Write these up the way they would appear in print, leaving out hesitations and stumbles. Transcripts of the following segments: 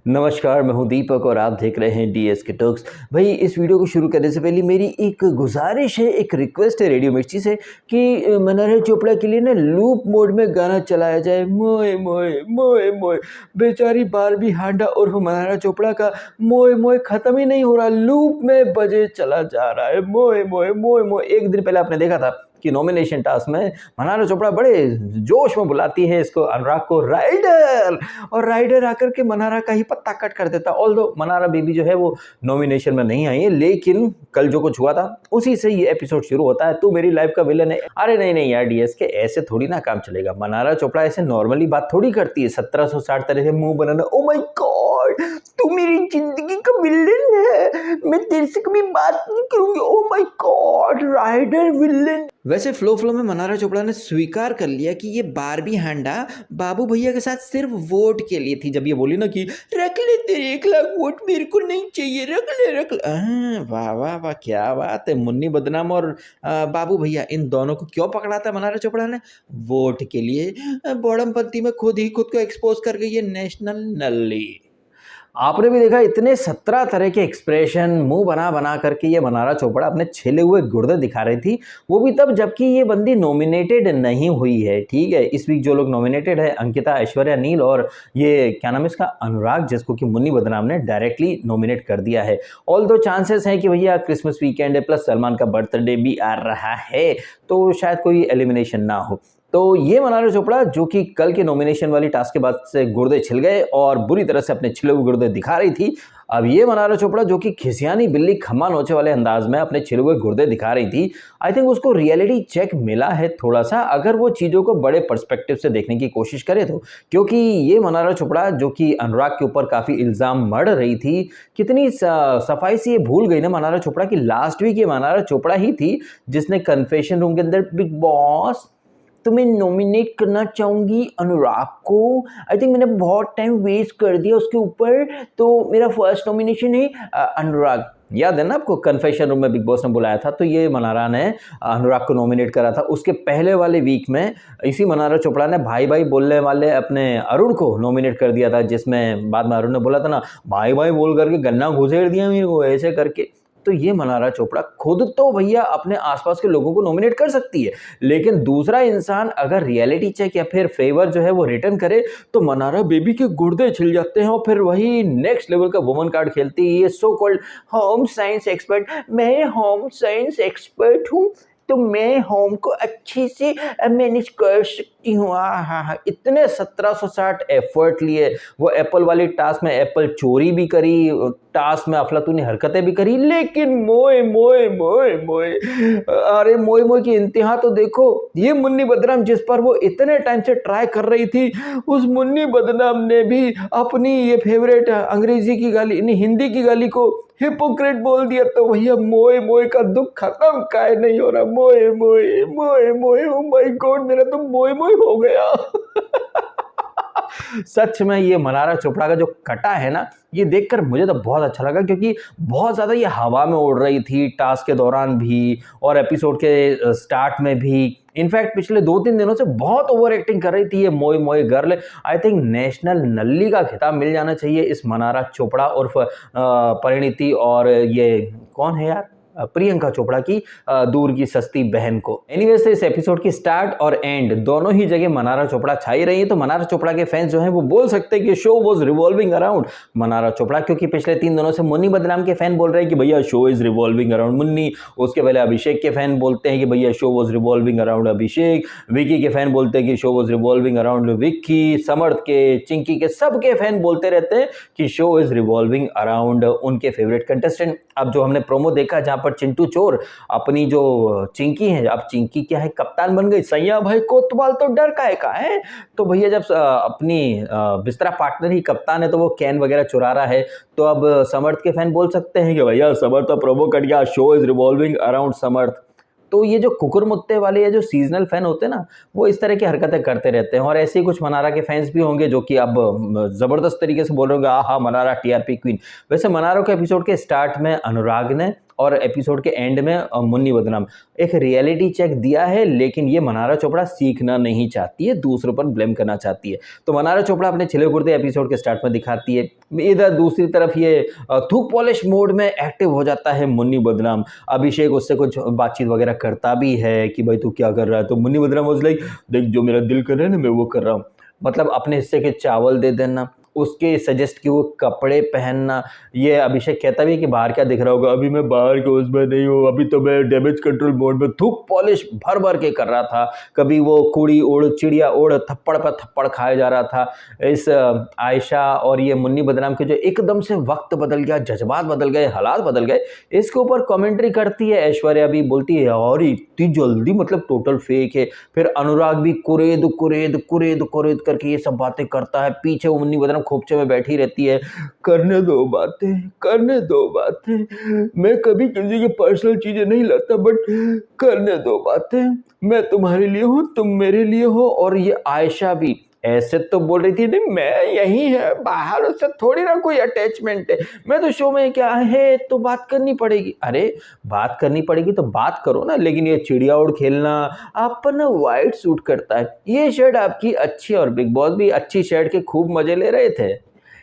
नमस्कार, मैं हूं दीपक और आप देख रहे हैं डीएस के टॉक्स। भाई इस वीडियो को शुरू करने से पहले मेरी एक गुजारिश है, एक रिक्वेस्ट है रेडियो मिर्ची से कि मनोहर चोपड़ा के लिए ना लूप मोड में गाना चलाया जाए। मोए मोए मोए मोए, बेचारी बारबी हांडा उर्फ मनोहर चोपड़ा का मोए मोए खत्म ही नहीं हो रहा, लूप में बजे चला जा रहा है। मोए मोए मोए मोए। एक दिन पहले आपने देखा था कि नॉमिनेशन टास्क में मनोहर चोपड़ा बड़े जोश में बुलाती है इसको, अनुराग को, राइडर, और राइडर आकर के मनोहरा का ही पत्ता कट कर देता। ऑल्दो मनोहरा बेबी जो है वो नॉमिनेशन में नहीं आई है, लेकिन कल जो कुछ हुआ था उसी से ये एपिसोड शुरू होता है। तू मेरी लाइफ का विलन है। अरे नहीं नहीं यार डीएस के, ऐसे थोड़ी ना काम चलेगा। मनोहरा चोपड़ा ऐसे नॉर्मली बात थोड़ी करती है, 1760 तरह से मुंह बनाना। ओ माय गॉड, तू मेरी जिंदगी का विलन है, मैं तेरे से कभी बात नहीं करूंगी। Oh my god, rider villain. वैसे फ्लो में मनोहरा चोपड़ा ने स्वीकार कर लिया कि ये बारबी हांडा बाबू भैया के साथ सिर्फ वोट के लिए थी। जब ये बोली ना कि रख ले तेरे 1 लाख वोट, मेरे को नहीं चाहिए, रख ले। वाह वाह वाह, क्या बात है। मुन्नी बदनाम और बाबू भैया, इन दोनों को क्यों पकड़ा था मनोहरा चोपड़ा ने? वोट के लिए। बॉडमपंथी में खुद को एक्सपोज कर गई है नेशनल नल्ली। आपने भी देखा इतने 17 तरह के एक्सप्रेशन मुंह बना बना करके ये मनोहरा चोपड़ा अपने छिले हुए गुर्दे दिखा रही थी, वो भी तब जबकि ये बंदी नॉमिनेटेड नहीं हुई है। ठीक है, इस वीक जो लोग नॉमिनेटेड है, अंकिता, ऐश्वर्या, नील और ये क्या नाम है इसका, अनुराग, जिसको कि मुन्नी बदनाम ने डायरेक्टली नॉमिनेट कर दिया है। ऑल दो चांसेस हैं कि भैया क्रिसमस वीकेंड है, प्लस सलमान का बर्थडे भी आ रहा है, तो शायद कोई एलिमिनेशन ना हो। तो ये मनोहरा चोपड़ा जो कि कल के नॉमिनेशन वाली टास्क के बाद से गुर्दे छिल गए और बुरी तरह से अपने छिले हुए गुर्दे दिखा रही थी, अब ये मनोहरा चोपड़ा जो कि खिसियानी बिल्ली खम्मा नोचे वाले अंदाज में अपने छिले हुए गुर्दे दिखा रही थी, आई थिंक उसको रियलिटी चेक मिला है थोड़ा सा, अगर वो चीज़ों को बड़े पर्सपेक्टिव से देखने की कोशिश करे तो। क्योंकि ये मनोहरा चोपड़ा जो कि अनुराग के ऊपर काफ़ी इल्ज़ाम मढ़ रही थी, कितनी सफाई से ये भूल गई ना मनोहरा चोपड़ा की लास्ट वीक ये मनोहरा चोपड़ा ही थी जिसने कन्फेशन रूम के अंदर, बिग बॉस तो मैं नॉमिनेट करना चाहूँगी अनुराग को, आई थिंक मैंने बहुत टाइम वेस्ट कर दिया उसके ऊपर, तो मेरा फर्स्ट नॉमिनेशन है अनुराग। याद है ना आपको, कन्फेशन रूम में बिग बॉस ने बुलाया था, तो ये मनोहरा ने अनुराग को नॉमिनेट करा था। उसके पहले वाले वीक में इसी मनोहरा चोपड़ा ने भाई भाई बोलने वाले अपने अरुण को नॉमिनेट कर दिया था, जिसमें बाद में अरुण ने बोला था ना, भाई भाई बोल करके गन्ना घुसेड़ दिया मेरे को ऐसे करके। तो ये मनोहरा चोपड़ा खुद तो भैया अपने आसपास के लोगों को नॉमिनेट कर सकती है, लेकिन दूसरा इंसान अगर रियलिटी चेक या फिर फेवर जो है वो रिटर्न करे तो मनोहरा बेबी के गुर्दे छिल जाते हैं और फिर वही नेक्स्ट लेवल का वुमन कार्ड खेलती है, ये so called home science expert. मैं होम साइंस एक्सपर्ट हूँ, तो मैं होम को अच्छे से मैनेज कर सकती हूँ। हाँ, इतने 1760 एफर्ट लिए, वो एप्पल वाली टास्क में एप्पल चोरी भी करी, टास्क में अफलातूनी हरकतें भी करी, लेकिन मोए मोए मोए मोए, अरे मोए मोए की इंतहा तो देखो। ये मुन्नी बदनाम जिस पर वो इतने टाइम से ट्राई कर रही थी, उस मुन्नी बदनाम ने भी अपनी ये फेवरेट अंग्रेजी की गाली, नहीं हिंदी की गाली को हिपोक्रेट बोल दिया। तो भैया मोए मोए का दुख खत्म काहे नहीं हो रहा? मोए मोए मोए मोए, ओ माय गॉड, मेरा तो मोए मोए हो गया। सच में ये मनोहरा चोपड़ा का जो कटा है ना, ये देखकर मुझे तो बहुत अच्छा लगा, क्योंकि बहुत ज़्यादा ये हवा में उड़ रही थी टास्क के दौरान भी और एपिसोड के स्टार्ट में भी। इनफैक्ट पिछले 2-3 दिनों से बहुत ओवर एक्टिंग कर रही थी ये मोए मोए गर्ल। आई थिंक नेशनल नल्ली का खिताब मिल जाना चाहिए इस मनोहरा चोपड़ा उर्फ परिणीति और ये कौन है यार, प्रियंका चोपड़ा की दूर की सस्ती बहन को। एनीवेज से इस एपिसोड की स्टार्ट और एंड दोनों ही जगह मनोहरा चोपड़ा छाई रही है, तो मनोहरा चोपड़ा के फैंस जो हैं वो बोल सकते हैं कि show was revolving around Manohara Chopra, क्योंकि पिछले 3 दिनों से मुन्नी बदनाम के फैन बोल रहे हैं कि भैया show is revolving around Munni, उसके पहले अभिषेक के फैन बोलते हैं कि भैया show was revolving around Abhishek, Vicky के फैन बोलते हैं कि show was revolving around Vicky, Samarth के, चिंकी के, सबके फैन बोलते रहते हैं कि शो इज रिवॉल्विंग अराउंड उनके फेवरेट कंटेस्टेंट। अब जो हमने प्रोमो देखा जहां पर चिंटू चोर अपनी जो चिंकी है, अब चिंकी क्या है, कप्तान बन गई। सैया भाई कोतवाल तो डर का है, तो भैया जब अपनी बिस्तरा पार्टनर ही कप्तान है तो वो कैन वगैरह चुरा रहा है, तो अब समर्थ के फैन बोल सकते हैं कि भैया समर्थ तो प्रोमो कट गया, शो इज रिवॉल्विंग अराउंड समर्थ। तो ये जो कुकुर मुत्ते वाले या जो सीजनल फैन होते हैं ना, वो इस तरह की हरकतें करते रहते हैं। और ऐसे ही कुछ मनोहरा के फैंस भी होंगे जो कि अब जबरदस्त तरीके से बोल रहे होंगे, हाँ मनोहरा टीआरपी क्वीन। वैसे मनोहरा के एपिसोड के स्टार्ट में अनुराग ने और एपिसोड के एंड में मुन्नी बदनाम एक रियलिटी चेक दिया है, लेकिन ये मनारा चोपड़ा सीखना नहीं चाहती है, दूसरों पर ब्लेम करना चाहती है। तो मनारा चोपड़ा अपने छिले गुर्दे एपिसोड के स्टार्ट में दिखाती है, इधर दूसरी तरफ ये थूक पॉलिश मोड में एक्टिव हो जाता है मुन्नी बदनाम। अभिषेक उससे कुछ बातचीत वगैरह करता भी है कि भाई तू क्या कर रहा है, तो मुन्नी बदनाम वाज लाइक देख जो मेरा दिल कर रहा है ना मैं वो कर रहा हूँ, मतलब अपने हिस्से के चावल दे देना, उसके सजेस्ट कि वो कपड़े पहनना। ये अभिषेक कहता भी है कि बाहर क्या दिख रहा होगा, अभी मैं बाहर के उसमें नहीं हूँ, अभी तो मैं डैमेज कंट्रोल मोड में थूक पॉलिश भर भर के कर रहा था। कभी वो कुड़ी उड़ चिड़िया उड़ थप्पड़ पर थप्पड़ खाया जा रहा था। इस आयशा और ये मुन्नी बदनाम के जो एकदम से वक्त बदल गया, जज्बात बदल गए, हालात बदल गए, इसके ऊपर कमेंट्री करती है ऐश्वर्या भी, बोलती है और इतनी जल्दी, मतलब टोटल फेक है। फिर अनुराग भी कुरेद कुरेद कुरेद कुरेद करके ये सब बातें करता है, पीछे वो मुन्नी बदनाम खोपचे में बैठी रहती है, करने दो बातें, करने दो बातें, मैं कभी किसी की पर्सनल चीजें नहीं लाता, बट करने दो बातें, मैं तुम्हारे लिए हूँ तुम मेरे लिए हो। और ये आयशा भी ऐसे तो बोल रही थी नहीं मैं यही है बाहर, उससे थोड़ी ना कोई अटैचमेंट है, मैं तो शो में क्या है तो बात करनी पड़ेगी। अरे बात करनी पड़ेगी तो बात करो ना, लेकिन ये चिड़िया उड़ खेलना, आप पर ना वाइट सूट करता है, ये शर्ट आपकी अच्छी, और बिग बॉस भी अच्छी शर्ट के खूब मजे ले रहे थे।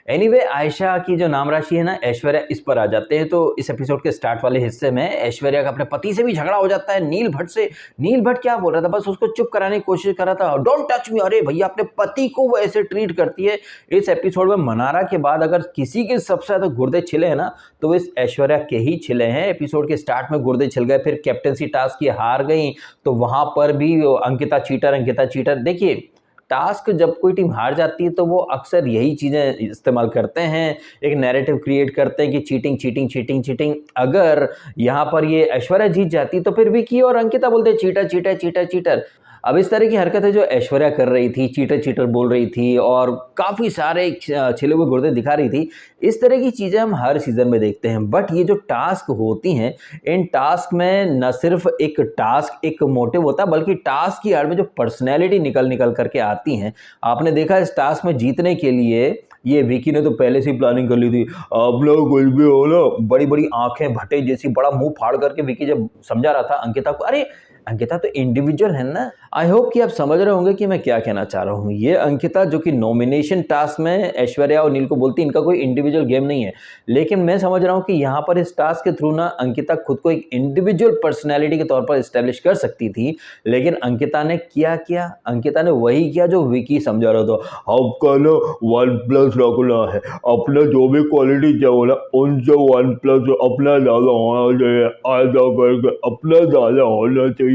एनीवे आयशा की जो नाम राशि है ना ऐश्वर्या, इस पर आ जाते हैं। तो इस एपिसोड के स्टार्ट वाले हिस्से में ऐश्वर्या का अपने पति से भी झगड़ा हो जाता है, नील भट्ट से। नील भट्ट क्या बोल रहा था, बस उसको चुप कराने की कोशिश कर रहा था, डोंट टच मी। अरे भैया अपने पति को वो ऐसे ट्रीट करती है। इस एपिसोड में मनारा के बाद अगर किसी के सबसे ज्यादा गुर्दे छिले हैं ना तो वो इस ऐश्वर्या के ही छिले हैं। एपिसोड के स्टार्ट में गुर्दे छिल गए, फिर कैप्टनसी टास्क की हार गई, तो वहां पर भी अंकिता चीटर। देखिए टास्क जब कोई टीम हार जाती है तो वो अक्सर यही चीज़ें इस्तेमाल करते हैं, एक नैरेटिव क्रिएट करते हैं कि चीटिंग चीटिंग चीटिंग चीटिंग। अगर यहाँ पर ये ऐश्वर्या जीत जाती तो फिर विकी और अंकिता बोलते चीटर चीटर चीटर चीटर। अब इस तरह की हरकतें जो ऐश्वर्या कर रही थी, चीटर चीटर बोल रही थी और काफ़ी सारे छिले हुए गुर्दे दिखा रही थी, इस तरह की चीज़ें हम हर सीज़न में देखते हैं। बट ये जो टास्क होती हैं, इन टास्क में न सिर्फ एक टास्क एक मोटिव होता है, बल्कि टास्क की आड़ में जो पर्सनैलिटी निकल निकल करके आती हैं। आपने देखा इस टास्क में जीतने के लिए ये विकी ने तो पहले से ही प्लानिंग कर ली थी, आप लोग कुछ भी हो ना, बड़ी बड़ी आंखें भटे जैसी बड़ा मुंह फाड़ करके विकी जब समझा रहा था अंकिता को, अरे अंकिता तो इंडिविजुअल है ना। आई होप कि आप समझ रहे होंगे कि मैं क्या कहना चाह रहा हूँ। ये अंकिता जो कि नॉमिनेशन टास्क में ऐश्वर्या और नील को बोलती है इनका कोई इंडिविजुअल गेम नहीं है, लेकिन मैं समझ रहा हूँ कि यहाँ पर इस टास्क के थ्रू ना अंकिता खुद को एक इंडिविजुअल पर्सनैलिटी के तौर पर इस्टेब्लिश कर सकती थी, लेकिन अंकिता ने किया, अंकिता ने वही किया जो विकी समझा रहा था। आपका ना OnePlus रखना है, अपना जो भी क्वालिटी चाहिए ना उनसे OnePlus अपना ज़्यादा होना चाहिए, ऐसा करके अपना ज़्यादा होना चाहिए।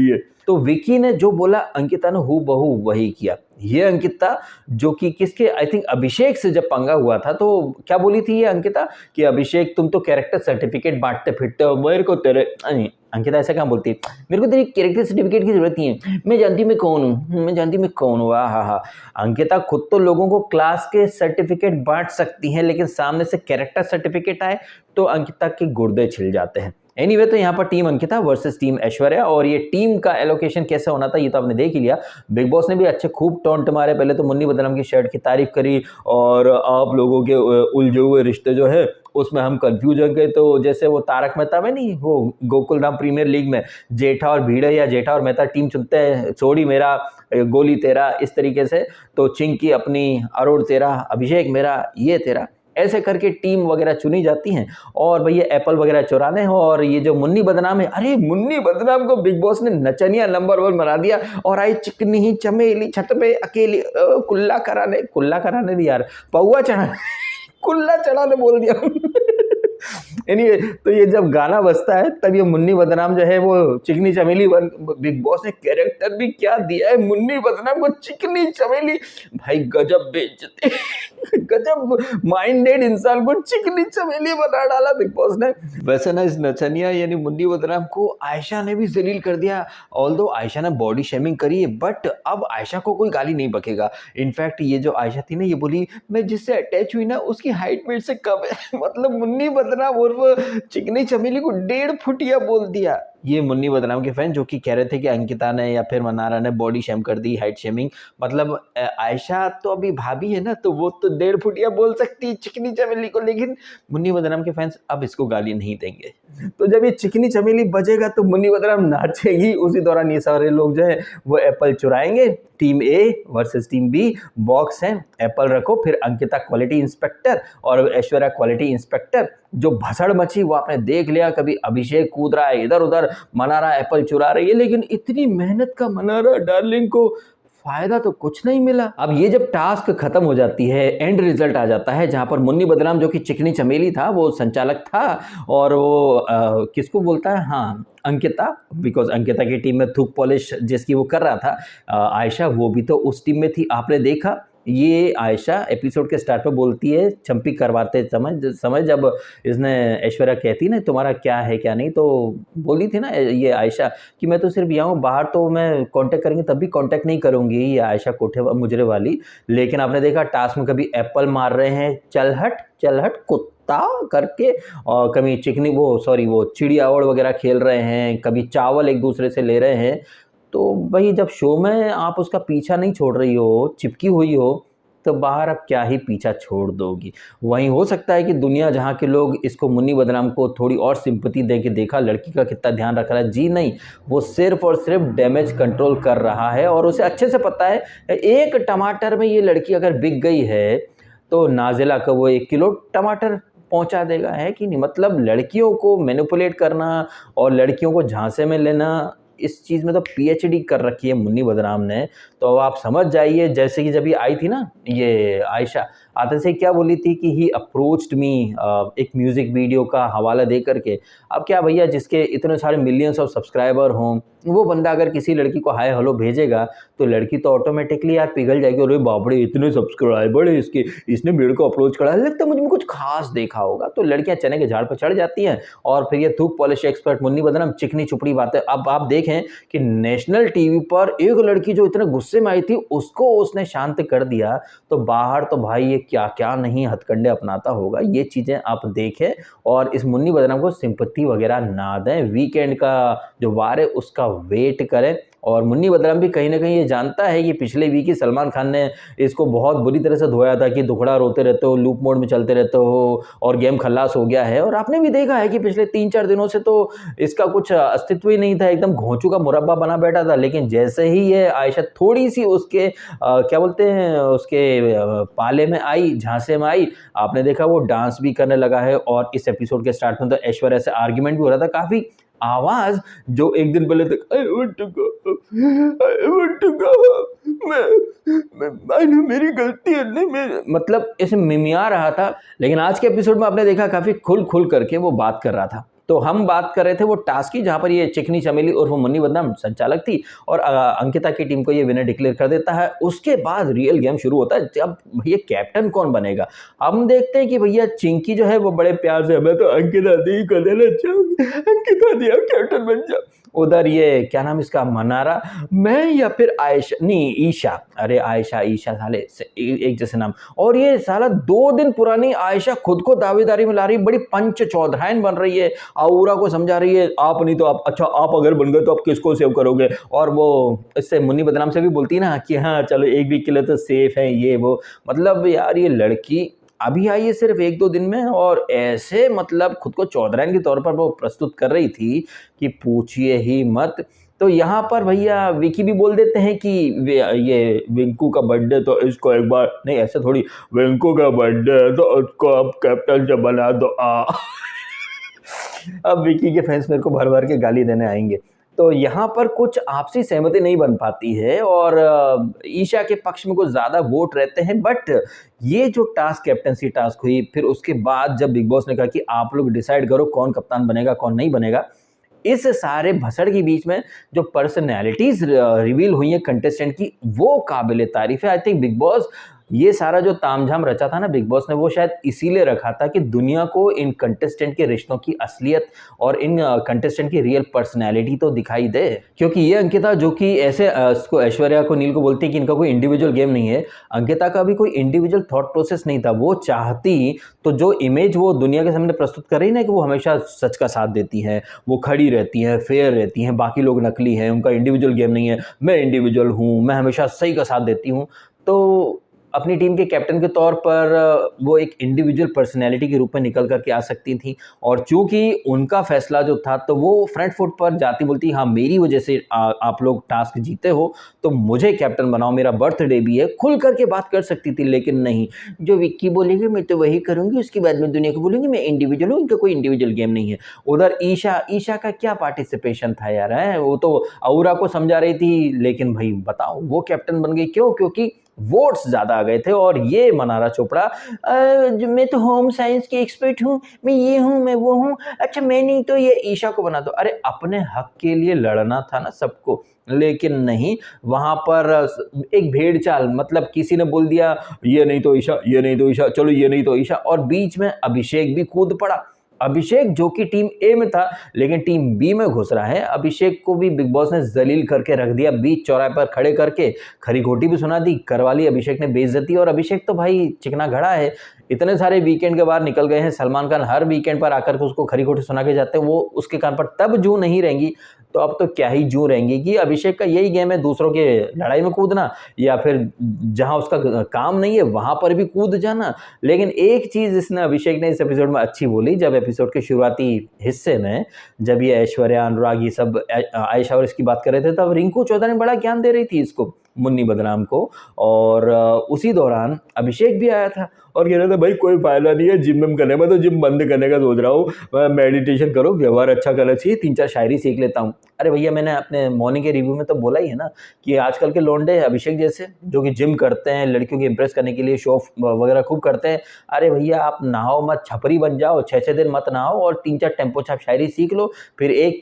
तो विकी ने जो बोला अंकिता ने हूबहू वही किया। ये अंकिता जो कि किसके, आई थिंक अभिषेक से जब पंगा हुआ था तो क्या बोली थी ये अंकिता कि अभिषेक तुम तो कैरेक्टर सर्टिफिकेट बांटते फिरते हो, मेरे को तेरे अंकिता ऐसा क्या बोलती है, मेरे को तेरी कैरेक्टर सर्टिफिकेट की जरूरत नहीं है, मैं जानती मैं कौन हूँ, मैं जानती मैं कौन हूँ। हाँ। अंकिता खुद तो लोगों को क्लास के सर्टिफिकेट बांट सकती हैं, लेकिन सामने से कैरेक्टर सर्टिफिकेट आए तो अंकिता के गुर्दे छिल जाते हैं। एनीवे तो यहाँ पर team Ankita versus team Aishwarya, और ये टीम का एलोकेशन कैसे होना था ये तो आपने देख ही लिया। बिग बॉस ने भी अच्छे खूब टॉन्ट मारे, पहले तो मुन्नी बदनाम की शर्ट की तारीफ करी, और आप लोगों के उलझे हुए रिश्ते जो है उसमें हम कंफ्यूज हो गए। तो जैसे वो तारक मेहता में नहीं, वो गोकुल धाम प्रीमियर लीग में जेठा और भिड़े या जेठा और मेहता टीम चुनते हैं, छोड़ी मेरा गोली तेरा, इस तरीके से। तो चिंकी अपनी, अरुण तेरा, अभिषेक मेरा, ये तेरा, ऐसे करके टीम वगैरह चुनी जाती हैं और भैया एप्पल वगैरह चुराने हो। और ये जो मुन्नी बदनाम है, अरे मुन्नी बदनाम को बिग बॉस ने नचनिया नंबर 1 बना दिया, और आई चिकनी ही चमेली छत पे अकेली, कुल्ला कराने नहीं यार, पौवा चढ़ाने कुल्ला चढ़ाने बोल दिया anyway, तो ये जब गाना बजता है तब ये मुन्नी बदनाम जो है वो चिकनी चमेली बिग बॉस ने कैरेक्टर भी क्या दिया है मुन्नी बदनाम को, चिकनी चमेली। भाई गजब बेइज्जती गजब माइंडेड इंसान को चिकनी चमेली बना डाला बिग बॉस ने। वैसे ना इस नचनिया यानी मुन्नी बदनाम को आयशा ने भी जलील कर दिया। ऑल्दो आयशा ने बॉडी शेमिंग करी है, बट अब आयशा को कोई गाली नहीं बकेगा। इनफैक्ट ये जो आयशा थी ना, ये बोली मैं जिससे अटैच हुई ना उसकी हाइट मेरे से कम है मतलब मुन्नी बदनाम उर्फ चिकनी चमेली को 1.5 फुटिया बोल दिया। ये मुन्नी बदनाम के फैन जो कि कह रहे थे कि अंकिता ने या फिर मनारा ने बॉडी शेम कर दी, हाइट शेमिंग। मतलब आयशा तो अभी भाभी है ना, तो वो तो 1.5 फुटिया बोल सकती है चिकनी चमेली को, लेकिन मुन्नी बदनाम के फैंस अब इसको गाली नहीं देंगे। तो जब ये चिकनी चमेली बजेगा तो मुन्नी बदनाम नाचेगी, उसी दौरान ये सारे लोग जो है वो एप्पल चुराएंगे। Team A versus team B, box है, एप्पल रखो, फिर अंकिता क्वालिटी इंस्पेक्टर और ऐश्वर्या क्वालिटी इंस्पेक्टर। जो भसड़ मची वो आपने देख लिया, कभी अभिषेक कूद रहा है इधर उधर, मनारा एप्पल चुरा रही है, लेकिन इतनी मेहनत का मनारा डार्लिंग को फायदा तो कुछ नहीं मिला। अब ये जब टास्क खत्म हो जाती है, एंड रिजल्ट आ जाता है जहां पर मुन्नी बदनाम जो कि चिकनी चमेली था वो संचालक था, और वो किसको बोलता है, हाँ अंकिता, बिकॉज अंकिता की टीम में थूक पॉलिश जिसकी वो कर रहा था आयशा, वो भी तो उस टीम में थी। आपने देखा ये आयशा एपिसोड के स्टार्ट पे बोलती है चंपी करवाते समय जब इसने ऐश्वर्या कहती ना तुम्हारा क्या है क्या नहीं, तो बोली थी ना ये आयशा कि मैं तो सिर्फ यहाँ हूँ, बाहर तो मैं कांटेक्ट करेंगे तब भी कांटेक्ट नहीं करूँगी, ये आयशा कोठे मुजरे वाली। लेकिन आपने देखा टास्क में कभी एप्पल मार रहे हैं चल हट कुत्ता करके, और कभी चिकनी वो चिड़िया ओड़ वगैरह खेल रहे हैं, कभी चावल एक दूसरे से ले रहे हैं। तो भाई जब शो में आप उसका पीछा नहीं छोड़ रही हो, चिपकी हुई हो, तो बाहर अब क्या ही पीछा छोड़ दोगी। वहीं हो सकता है कि दुनिया जहाँ के लोग इसको मुन्नी बदनाम को थोड़ी और सिंपैथी दे के देखा लड़की का कितना ध्यान रख रहा है। जी नहीं, वो सिर्फ और सिर्फ डैमेज कंट्रोल कर रहा है, और उसे अच्छे से पता है एक टमाटर में ये लड़की अगर बिक गई है तो नाजिला का वो 1 किलो टमाटर पहुंचा देगा, है कि नहीं। मतलब लड़कियों को मैनिपुलेट करना और लड़कियों को झांसे में लेना, इस चीज़ में तो पीएचडी कर रखी है मुन्नी बदनाम ने। तो अब आप समझ जाइए, जैसे कि जब ये आई थी ना ये आयशा, आते से क्या बोली थी कि ही अप्रोच्ड मी, एक म्यूज़िक वीडियो का हवाला दे करके। अब क्या भैया, जिसके इतने सारे मिलियंस ऑफ सब्सक्राइबर हों, वो बंदा अगर किसी लड़की को हाय हेलो भेजेगा तो लड़की तो ऑटोमेटिकली यार पिघल जाएगी, अरे बाप रे इतने सब्सक्राइबर है इसके, इसने मेरे को अप्रोच करा है, लगता है मुझ में कुछ खास देखा होगा। तो लड़कियां चने के झाड़ पर चढ़ जाती हैं, और फिर ये थूक पॉलिश एक्सपर्ट मुन्नी बदनाम चिकनी चुपड़ी बातें। अब आप देखें कि नेशनल टीवी पर एक लड़की जो इतने गुस्से में आई थी उसको उसने शांत कर दिया, तो बाहर तो भाई ये क्या क्या नहीं हथकंडे अपनाता होगा। ये चीज़ें आप देखें और इस मुन्नी बदनाम को सिंपैथी वगैरह ना दें। वीकेंड का जो वार है उसका वेट करें। और मुन्नी बदनाम भी कहीं ना कहीं ये जानता है कि पिछले वीक ही सलमान खान ने इसको बहुत बुरी तरह से धोया था कि दुखड़ा रोते रहते हो, लूप मोड में चलते रहते हो और गेम खल्लास हो गया है। और आपने भी देखा है कि पिछले 3-4 दिनों से तो इसका कुछ अस्तित्व ही नहीं था, एकदम घोंचू का मुरब्बा बना बैठा था। लेकिन जैसे ही ये आयशा थोड़ी सी उसके क्या बोलते हैं उसके पाले में आई, झांसे में आई, आपने देखा वो डांस भी करने लगा है। और इस एपिसोड के स्टार्ट में तो ऐश्वर्या से आर्ग्यूमेंट भी हो रहा था, काफी आवाज जो एक दिन पहले तक आई वांट टू गो मैं मेरी गलती है नहीं, मैं मतलब ऐसे मिमिया रहा था। लेकिन आज के एपिसोड में आपने देखा काफी खुल करके वो बात कर रहा था। तो हम बात कर रहे थे वो टास्क की जहां पर ये चिकनी चमेली और वो मुन्नी बदनाम संचालक थी, और अंकिता की टीम को ये विनर डिक्लेयर कर देता है। उसके बाद रियल गेम शुरू होता है, जब भैया कैप्टन कौन बनेगा। हम देखते हैं कि भैया चिंकी जो है वो बड़े प्यार से, मैं तो अंकिता दी को देना चाहूंगी, अंकिता दी आप कैप्टन बन जाओ। उधर ये क्या नाम इसका, मनारा, मैं या फिर आयशा, नहीं ईशा, अरे आयशा ईशा साले एक जैसे नाम। और ये साला 2 दिन पुरानी आयशा खुद को दावेदारी में ला रही, बड़ी पंच चौधराइन बन रही है, आउरा को समझा रही है आप नहीं तो आप, अच्छा आप अगर बन गए तो आप किसको सेव करोगे। और वो इससे मुन्नी बदनाम से भी बोलती है ना कि हाँ चलो 1 वीक के लिए तो सेफ है ये वो। मतलब यार ये लड़की अभी आई है सिर्फ 1-2 दिन में, और ऐसे मतलब खुद को चौधराइन के तौर पर वो प्रस्तुत कर रही थी कि पूछिए ही मत। तो यहाँ पर भैया विकी भी बोल देते हैं कि ये विंकू का बर्थडे तो इसको एक बार, नहीं ऐसे थोड़ी, विंकू का बर्थडे तो उसको अब कैप्टन से बना दो अब विकी के फैंस मेरे को भर भर के गाली देने आएंगे। तो यहाँ पर कुछ आपसी सहमति नहीं बन पाती है, और ईशा के पक्ष में कुछ ज़्यादा वोट रहते हैं। बट ये जो टास्क, कैप्टनसी टास्क हुई, फिर उसके बाद जब बिग बॉस ने कहा कि आप लोग डिसाइड करो कौन कप्तान बनेगा कौन नहीं बनेगा, इस सारे भसड़ के बीच में जो पर्सनैलिटीज रिवील हुई है कंटेस्टेंट की, वो काबिले तारीफ है। आई थिंक बिग बॉस ये सारा जो तामझाम रचा था ना बिग बॉस ने, वो शायद इसीलिए रखा था कि दुनिया को इन कंटेस्टेंट के रिश्तों की असलियत और इन कंटेस्टेंट की रियल पर्सनैलिटी तो दिखाई दे। क्योंकि ये अंकिता जो कि ऐसे इसको ऐश्वर्या को नील को बोलती है कि इनका कोई इंडिविजुअल गेम नहीं है, अंकिता का भी कोई इंडिविजुअल थॉट प्रोसेस नहीं था। वो चाहती तो जो इमेज वो दुनिया के सामने प्रस्तुत कर रही ना कि वो हमेशा सच का साथ देती हैं, वो खड़ी रहती हैं, फेयर रहती हैं, बाकी लोग नकली हैं, उनका इंडिविजुअल गेम नहीं है, मैं इंडिविजुअल हूँ, मैं हमेशा सही का साथ देती हूँ। तो अपनी टीम के कैप्टन के तौर पर वो एक इंडिविजुअल पर्सनैलिटी के रूप में निकल कर के आ सकती थी। और चूंकि उनका फैसला जो था तो वो फ्रंट फुट पर जाती बोलती हाँ मेरी वजह से आप लोग टास्क जीते हो तो मुझे कैप्टन बनाओ, मेरा बर्थडे भी है, खुल करके बात कर सकती थी। लेकिन नहीं, जो विक्की बोलेगी मैं तो वही करूंगी, उसके बाद में दुनिया को बोलूंगी मैं इंडिविजुअल हूँ, इनका कोई इंडिविजुअल गेम नहीं है। उधर ईशा का क्या पार्टिसिपेशन था यार, है वो तो औरा को समझा रही थी, लेकिन भाई बताओ वो कैप्टन बन गई क्यों? क्योंकि वोट्स ज़्यादा आ गए थे। और ये मनारा चोपड़ा मैं तो होम साइंस की एक्सपर्ट हूँ, मैं ये हूँ, मैं वो हूँ, अच्छा मैं नहीं तो ये ईशा को बना दो। अरे अपने हक के लिए लड़ना था ना सबको, लेकिन नहीं, वहां पर एक भेड़ चाल, मतलब किसी ने बोल दिया ये नहीं तो ईशा, ये नहीं तो ईशा, चलो ये नहीं तो ईशा, और बीच में अभिषेक भी कूद पड़ा। अभिषेक जो कि टीम ए में था लेकिन टीम बी में घुस रहा है, अभिषेक को भी बिग बॉस ने जलील करके रख दिया, बीच चौराहे पर खड़े करके खरी खोटी भी सुना दी, करवा ली अभिषेक ने बेइज्जती। और अभिषेक तो भाई चिकना घड़ा है, इतने सारे वीकेंड के बाहर निकल गए हैं, सलमान खान हर वीकेंड पर आकर के उसको खरी खोटी सुना के जाते हैं, वो उसके कान पर तब जू नहीं रहेंगी तो अब तो क्या ही जू रहेंगी। कि अभिषेक का यही गेम है, दूसरों के लड़ाई में कूदना या फिर जहां उसका काम नहीं है वहां पर भी कूद जाना। लेकिन एक चीज इसने अभिषेक ने इस एपिसोड में अच्छी बोली, जब एपिसोड के शुरुआती हिस्से में जब ये ऐश्वर्या, अनुराग, ये सब आयशा और इसकी बात कर रहे थे, तब रिंकू चौधरी ने बड़ा ज्ञान दे रही थी इसको, मुन्नी बदनाम को। और उसी दौरान अभिषेक भी आया था और कह रहा था भाई कोई फायदा नहीं है जिम में करने में, तो जिम बंद करने का सोच रहा हूँ, मेडिटेशन करो, व्यवहार अच्छा करना चाहिए, 3-4 शायरी सीख लेता हूँ। अरे भैया मैंने अपने मॉर्निंग के रिव्यू में तो बोला ही है ना कि आजकल के लौंडे अभिषेक जैसे जो कि जिम करते हैं, लड़कियों को इंप्रेस करने के लिए शो ऑफ वगैरह खूब करते हैं। अरे भैया आप नहाओ मत, छपरी बन जाओ, 6-6 दिन मत नहाओ और 3-4 टेम्पो छाप शायरी सीख लो, फिर एक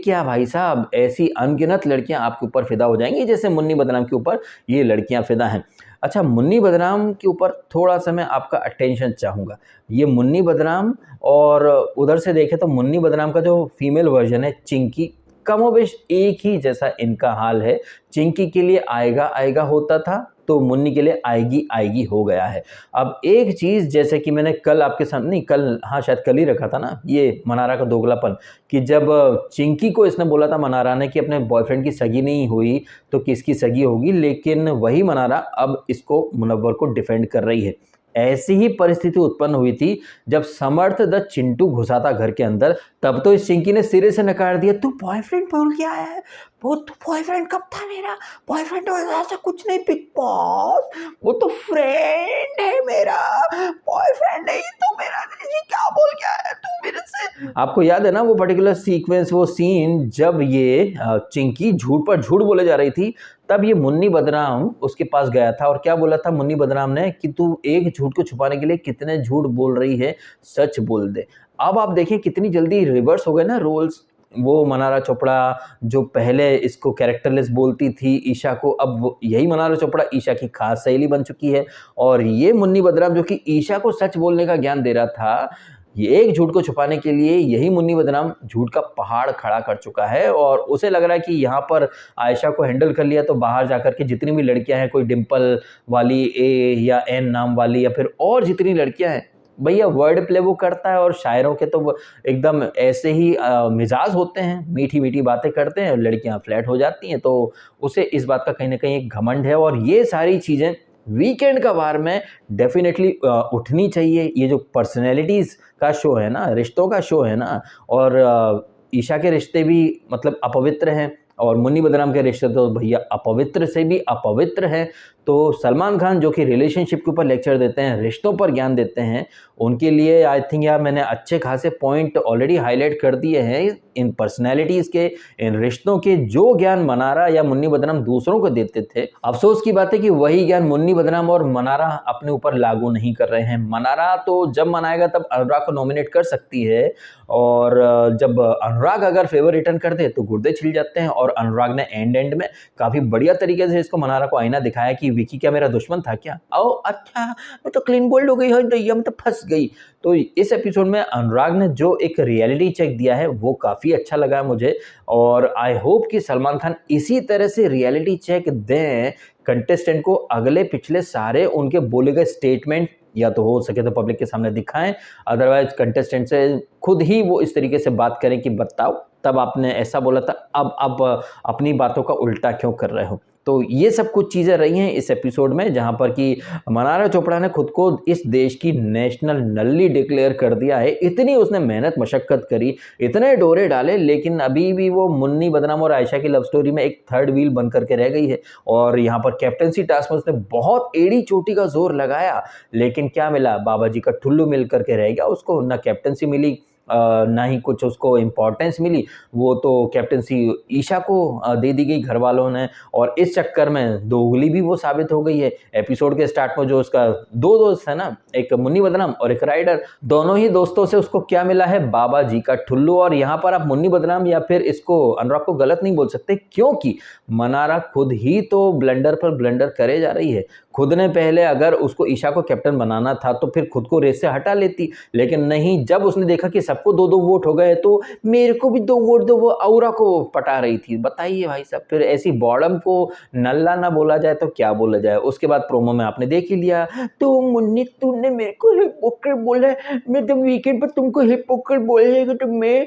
क्या भाई साहब, ऐसी अनगिनत लड़कियां आपके ऊपर फिदा हो जाएंगी जैसे मुन्नी बदनाम के ऊपर ये लड़कियां फिदा हैं। अच्छा, मुन्नी बदनाम के ऊपर थोड़ा सा मैं आपका अटेंशन चाहूँगा। ये मुन्नी बदनाम और उधर से देखें तो मुन्नी बदनाम का जो फीमेल वर्जन है चिंकी, कमोबेश एक ही जैसा इनका हाल है। चिंकी के लिए आएगा आएगा होता था तो मुन्नी के लिए आएगी आएगी हो गया है। अब एक चीज़ जैसे कि मैंने कल आपके सामने, नहीं कल, हाँ शायद कल ही रखा था ना, ये मनारा का दोगलापन, कि जब चिंकी को इसने बोला था मनारा ने कि अपने बॉयफ्रेंड की सगी नहीं हुई तो किसकी सगी होगी, लेकिन वही मनारा अब इसको मुनव्वर को डिफेंड कर रही है। ऐसी ही परिस्थिति उत्पन्न हुई थी जब समर्थ द चिंटू घुसा था घर के अंदर, तब तो इस चिंकी ने सिरे से नकार दिया, तू बॉयफ्रेंड बोल के आया है, वो तो बॉयफ्रेंड कब था मेरा, बॉयफ्रेंड तो ऐसा कुछ नहीं बिग बॉस, वो तो फ्रेंड है मेरा, बॉयफ्रेंड नहीं तो मेरा, जी क्या बोल के आया तू मेरे से। आपको याद है ना वो पर्टिकुलर सीक्वेंस, वो सीन जब ये चिंकी झूठ पर झूठ बोले जा रही थी, तब ये मुन्नी बदनाम उसके पास गया था और क्या बोला था मुन्नी बदनाम ने कि तू एक झूठ को छुपाने के लिए कितने झूठ बोल रही है, सच बोल दे। अब आप देखिए कितनी जल्दी रिवर्स हो गए ना रोल्स। वो मनारा चोपड़ा जो पहले इसको कैरेक्टरलेस बोलती थी ईशा को, अब यही मनारा चोपड़ा ईशा की खास सहेली बन चुकी है। और ये मुन्नी बदनाम जो कि ईशा को सच बोलने का ज्ञान दे रहा था, ये एक झूठ को छुपाने के लिए यही मुन्नी बदनाम झूठ का पहाड़ खड़ा कर चुका है। और उसे लग रहा है कि यहाँ पर आयशा को हैंडल कर लिया तो बाहर जाकर के जितनी भी लड़कियां हैं, कोई डिम्पल वाली, ए या एन नाम वाली, या फिर और जितनी लड़कियां हैं, भैया वर्ड प्ले वो करता है और शायरों के तो एकदम ऐसे ही मिजाज होते हैं, मीठी मीठी बातें करते हैं, लड़कियां फ्लैट हो जाती हैं, तो उसे इस बात का कहीं ना कहीं एक घमंड है। और ये सारी चीज़ें वीकेंड का वार में डेफिनेटली उठनी चाहिए। ये जो पर्सनैलिटीज़ का शो है ना, रिश्तों का शो है ना, और ईशा के रिश्ते भी मतलब अपवित्र हैं और मुन्नी बदनाम के रिश्ते तो भैया अपवित्र से भी अपवित्र हैं। तो सलमान खान जो कि रिलेशनशिप के ऊपर लेक्चर देते हैं, रिश्तों पर ज्ञान देते हैं, उनके लिए आई थिंक यार मैंने अच्छे खासे पॉइंट ऑलरेडी हाईलाइट कर दिए हैं। इन पर्सनैलिटीज़ के, इन रिश्तों के जो ज्ञान मनारा या मुन्नी बदनाम दूसरों को देते थे, अफसोस की बात है कि वही ज्ञान मुन्नी बदनाम और मनारा अपने ऊपर लागू नहीं कर रहे हैं। मनारा तो जब मनाएगा तब अनुराग को नॉमिनेट कर सकती है, और जब अनुराग अगर फेवर रिटर्न कर दे तो गुर्दे छिल जाते हैं। और अनुराग ने एंड में काफ़ी बढ़िया तरीके से इसको मनारा को आईना दिखाया कि विकी क्या मेरा दुश्मन था क्या? ओह अच्छा, मैं तो क्लीन बोल्ड हो गई हूँ दैया, मैं तो फँस गई। तो इस एपिसोड में अनुराग ने जो एक रियलिटी चेक दिया है वो काफ़ी अच्छा लगा मुझे, और आई होप कि सलमान खान इसी तरह से रियलिटी चेक दें कंटेस्टेंट को, अगले पिछले सारे उनके बोले गए स्टेटमेंट या तो हो सके तो पब्लिक के सामने दिखाएं, अदरवाइज कंटेस्टेंट से खुद ही वो इस तरीके से बात करें कि बताओ तब आपने ऐसा बोला था, अब अपनी बातों का उल्टा क्यों कर रहे हो। तो ये सब कुछ चीज़ें रही हैं इस एपिसोड में, जहाँ पर कि मनारा चोपड़ा ने खुद को इस देश की नेशनल नल्ली डिक्लेयर कर दिया है। इतनी उसने मेहनत मशक्कत करी, इतने डोरे डाले, लेकिन अभी भी वो मुन्नी बदनाम और आयशा की लव स्टोरी में एक थर्ड व्हील बन करके रह गई है। और यहाँ पर कैप्टनसी टास्क में उसने बहुत एड़ी चोटी का जोर लगाया, लेकिन क्या मिला, बाबा जी का ठुल्लू मिल करके रह गया। उसको ना कैप्टनसी मिली, ना ही कुछ उसको इम्पोर्टेंस मिली। वो तो कैप्टनसी ईशा को दे दी गई घर वालों ने, और इस चक्कर में दोगली भी वो साबित हो गई है। एपिसोड के स्टार्ट में जो उसका दो दोस्त है ना, एक मुन्नी बदनाम और एक राइडर, दोनों ही दोस्तों से उसको क्या मिला है, बाबा जी का ठुल्लू। और यहाँ पर आप मुन्नी बदनाम या फिर इसको अनुराग को गलत नहीं बोल सकते, क्योंकि मनारा खुद ही तो ब्लंडर पर ब्लंडर करे जा रही है। खुद ने पहले अगर उसको ईशा को कैप्टन बनाना था तो फिर खुद को रेस से हटा लेती, लेकिन नहीं, जब उसने देखा कि सबको 2-2 वोट हो गए तो मेरे को भी 2 वोट दो, वो औरा को पटा रही थी। बताइए भाई साहब, फिर ऐसी बॉडम को नल्ला ना बोला जाए तो क्या बोला जाए। उसके बाद प्रोमो में आपने देख ही लिया, तो मुन्नी तूने मेरे को हिपोक्रेट बोला, मैं जब वीकेंड पर तुमको हिपोक्रेट बोलेगा तो मैं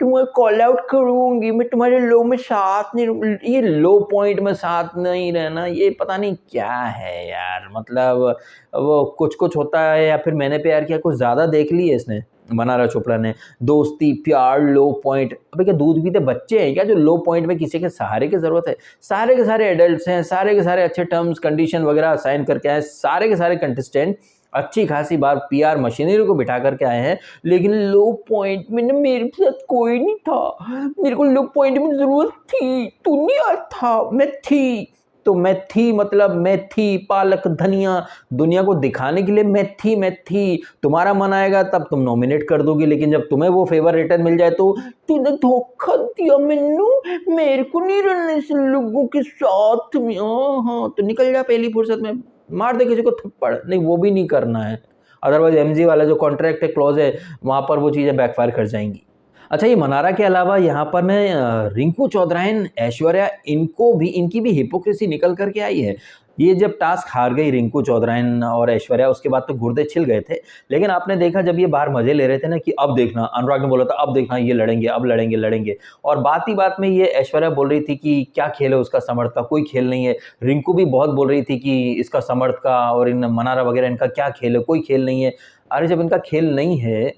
तुम्हें कॉल आउट करूंगी, मैं तुम्हारे लो में साथ नहीं, ये लो पॉइंट में साथ नहीं रहना, ये पता नहीं क्या है यार। मतलब वो कुछ कुछ होता है, या फिर मैंने प्यार किया कुछ ज़्यादा देख ली है इसने, मनारा चोपड़ा ने। दोस्ती, प्यार, लो पॉइंट, अबे क्या दूध पीते बच्चे हैं क्या जो लो पॉइंट में किसी के सहारे की ज़रूरत है? सारे के सारे एडल्ट्स हैं, सारे के सारे अच्छे टर्म्स कंडीशन वगैरह साइन करके आए, सारे के सारे कंटेस्टेंट अच्छी खासी बार पीआर मशीनरी को बिठा करके आए हैं, लेकिन लो पॉइंट में ना मेरे साथ कोई नहीं था। मेरे को लो पॉइंट में ज़रूरत थी, तू नहीं आया था, मैं थी। तो मैं थी मतलब मैं थी, पालक धनिया दुनिया को दिखाने के लिए मैं थी। तुम्हारा मन आएगा तब तुम नॉमिनेट कर दोगी, लेकिन जब तुम्हें वो फेवर रिटर्न मिल जाए तो तूने धोखा दिया मैनू, मेरे को नहीं रहना इस लोगों के साथ में। हाँ तो निकल जा पहली फुर्सत में, मार दे किसी को थप्पड़। नहीं, वो भी नहीं करना है, अदरवाइज एमजी वाला जो कॉन्ट्रैक्ट है, क्लॉज है, वहाँ पर वो चीज़ें बैकफायर कर जाएंगी। अच्छा, ये मनारा के अलावा यहाँ पर मैं रिंकू चौधराइन, ऐश्वर्या, इनकी भी हिपोक्रेसी निकल करके आई है। ये जब टास्क हार गई रिंकू चौधराइन और ऐश्वर्या, उसके बाद तो गुर्दे छिल गए थे, लेकिन आपने देखा जब ये बाहर मजे ले रहे थे ना कि अब देखना, अनुराग ने बोला था अब देखना ये लड़ेंगे, अब लड़ेंगे, और बात ही बात में ये ऐश्वर्या बोल रही थी कि क्या खेल है उसका समर्थ का, कोई खेल नहीं है। रिंकू भी बहुत बोल रही थी कि इसका समर्थ का और इन मनारा वगैरह इनका क्या खेल है, कोई खेल नहीं है। अरे जब इनका खेल नहीं है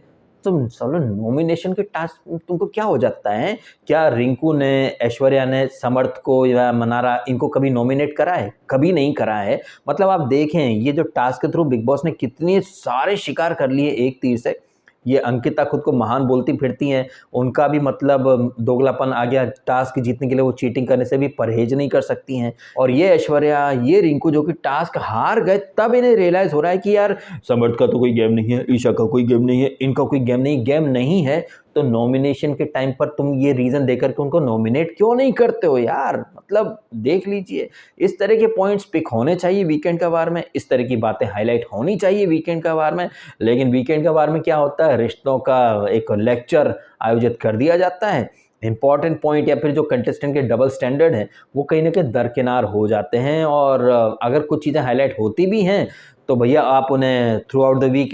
तो चलो नॉमिनेशन के टास्क तुमको क्या हो जाता है? क्या रिंकू ने, ऐश्वर्या ने समर्थ को या मनारा इनको कभी नॉमिनेट करा है? कभी नहीं करा है। मतलब आप देखें ये जो टास्क के थ्रू बिग बॉस ने कितने सारे शिकार कर लिए एक तीर से। ये अंकिता खुद को महान बोलती फिरती हैं, उनका भी मतलब दोगलापन आ गया, टास्क जीतने के लिए वो चीटिंग करने से भी परहेज नहीं कर सकती हैं। और ये ऐश्वर्या, ये रिंकू जो कि टास्क हार गए तब इन्हें रियलाइज़ हो रहा है कि यार समर्थ का तो कोई गेम नहीं है, ईशा का कोई गेम नहीं है, इनका कोई गेम नहीं है, तो नॉमिनेशन के टाइम पर तुम ये रीज़न देकर के उनको नॉमिनेट क्यों नहीं करते हो यार? मतलब देख लीजिए, इस तरह के पॉइंट्स पिक होने चाहिए वीकेंड का वार में, इस तरह की बातें हाईलाइट होनी चाहिए वीकेंड का वार में। लेकिन वीकेंड का वार में क्या होता है, रिश्तों का एक लेक्चर आयोजित कर दिया जाता है। इंपॉर्टेंट पॉइंट या फिर जो कंटेस्टेंट के डबल स्टैंडर्ड हैं वो कहीं ना कहीं दरकिनार हो जाते हैं, और अगर कुछ चीज़ें हाईलाइट होती भी हैं तो भैया आप उन्हें थ्रू आउट द वीक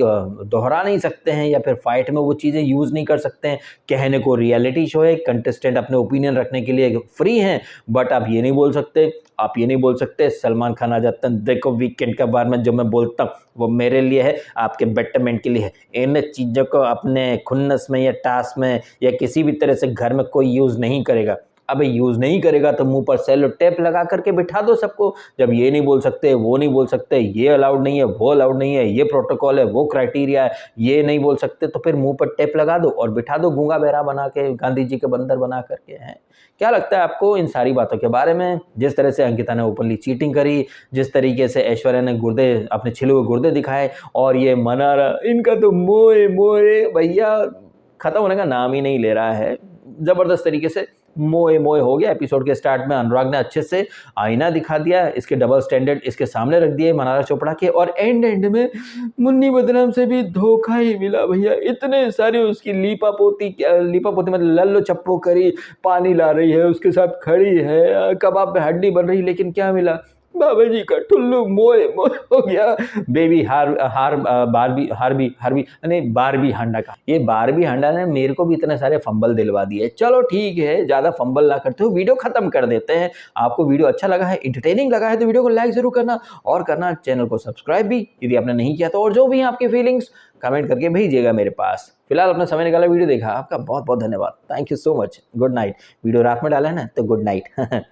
दोहरा नहीं सकते हैं, या फिर फाइट में वो चीज़ें यूज़ नहीं कर सकते हैं। कहने को रियलिटी शो है, कंटेस्टेंट अपने ओपिनियन रखने के लिए फ्री हैं, बट आप ये नहीं बोल सकते सलमान खान आ जाते हैं, देखो वीकेंड के बारे में जो मैं बोलता हूँ वो मेरे लिए है, आपके बेटरमेंट के लिए है। इन चीज़ों को अपने खुन्नस में या टास्क में या किसी भी तरह से घर में कोई यूज़ नहीं करेगा। अबे यूज़ नहीं करेगा तो मुंह पर सेलो टेप लगा करके बिठा दो सबको। जब ये नहीं बोल सकते, वो नहीं बोल सकते, ये अलाउड नहीं है, वो अलाउड नहीं है, ये प्रोटोकॉल है, वो क्राइटेरिया है, ये नहीं बोल सकते, तो फिर मुंह पर टेप लगा दो और बिठा दो गूंगा बहरा बना के, गांधी जी के बंदर बना करके। हैं क्या लगता है आपको इन सारी बातों के बारे में? जिस तरह से अंकिता ने ओपनली चीटिंग करी, जिस तरीके से ऐश्वर्या ने गुर्दे, अपने छिले हुए गुर्दे दिखाए, और ये मनारा, इनका तो मोए भैया खत्म होने का नाम ही नहीं ले रहा है। ज़बरदस्त तरीके से मोए मोए हो गया। एपिसोड के स्टार्ट में अनुराग ने अच्छे से आईना दिखा दिया, इसके डबल स्टैंडर्ड इसके सामने रख दिए मनारा चोपड़ा के, और एंड में मुन्नी बदनाम से भी धोखा ही मिला भैया। इतने सारे उसकी लीपा पोती मतलब लल्लो चप्पो करी, पानी ला रही है, उसके साथ खड़ी है, कबाब पे हड्डी बन रही, लेकिन क्या मिला? बाबा जी का टुल्लू मोए मोए हो गया। बेबी बारबी हांडा का, ये बारबी हांडा ने मेरे को भी इतने सारे फंबल दिलवा दिए। चलो ठीक है, ज्यादा फंबल ना करते हो, वीडियो खत्म कर देते हैं। आपको वीडियो अच्छा लगा है, इंटरटेनिंग लगा है, तो वीडियो को लाइक जरूर करना, और करना चैनल को सब्सक्राइब भी यदि आपने नहीं किया तो, और जो भी आपके फीलिंग्स कमेंट करके भेजिएगा मेरे पास। फिलहाल अपना समय निकाला वीडियो देखा, आपका बहुत बहुत धन्यवाद। Thank you so much. Good night. Video रात में डाला है ना, तो गुड नाइट।